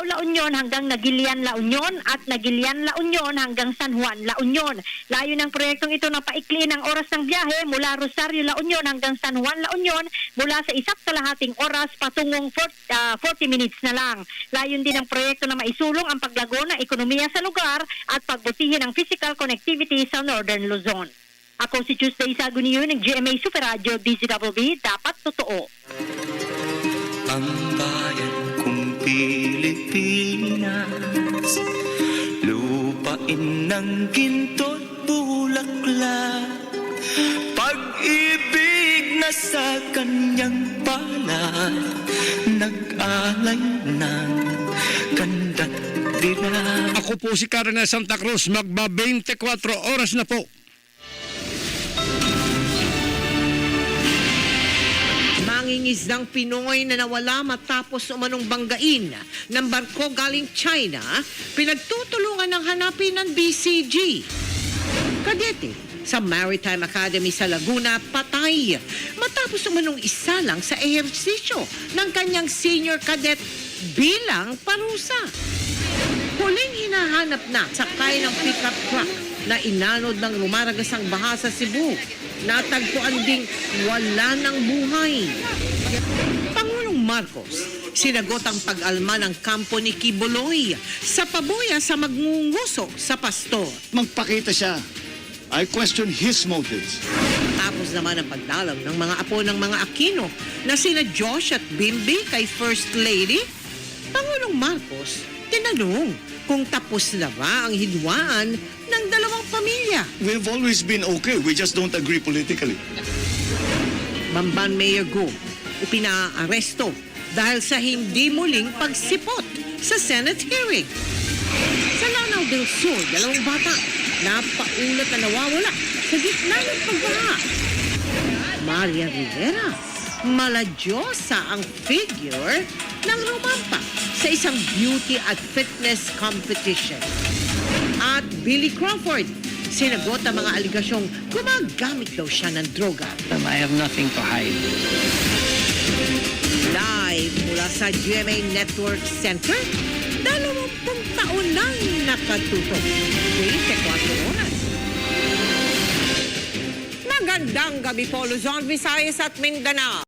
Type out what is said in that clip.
Davao, La Union hanggang Nagilian, La Union at Nagilian, La Union hanggang San Juan, La Union. Layo ng proyektong ito na paikli ng oras ng biyahe mula Rosario, La Union hanggang San Juan, La Union mula sa 1.5 oras patungong 40 minutes na lang. Layon din ng proyekto na maisulong ang paglago ng ekonomiya sa lugar at pagbutihin ang physical connectivity sa Northern Luzon. Ako si Tuesday Saguniyo ng GMA Super Radio DZWB, dapat totoo. Ang bayan kong Pilipinas, lupain ng ginto't bulaklak, pag-ibig na sa kanyang palad, nag-alay ng ganda't dilag. Ako po si Karen Santa Cruz, magba 24 oras na po. Mangingisdang Pinoy na nawala matapos umanong banggain ng barko galing China, pinagtutulungan ng hanapin ng BCG. Kadete sa Maritime Academy sa Laguna, patay matapos umanong isa lang sa ehersisyo ng kanyang senior cadet bilang parusa. Huling hinahanap na sakay ng pickup truck na inanod ng rumaragasang baha sa Cebu. Natagpuan ding wala ng buhay. Pangulong Marcos sinagot ang pag-alma ng kampo ni Kibuloy sa pabuya sa magngunguso sa pastor. Magpakita siya. I question his motives. Tapos naman ang pagdalaw ng mga apo ng mga Aquino na sina Josh at Bimby kay First Lady. Pangulong Marcos tinanong kung tapos na ba ang hidwaan ng dalawang pamilya. We've always been okay. We just don't agree politically. Bamban Mayor Go ipinaaresto dahil sa hindi muling pagsipot sa Senate hearing. Sa Lanao del Sur, dalawang bata napaulat na nawawala sa gitna ng pagbaha. Maria Rivera, maladyosa ang figure ng rumampa sa isang beauty at fitness competition. At Billy Crawford, sinagot ang mga aligasyong gumagamit daw siya ng droga. I have nothing to hide. Live mula sa GMA Network Center, 20 taon nang nakatutok. 24 oras. Magandang gabi po, Luzon, Visayas at Mindanao.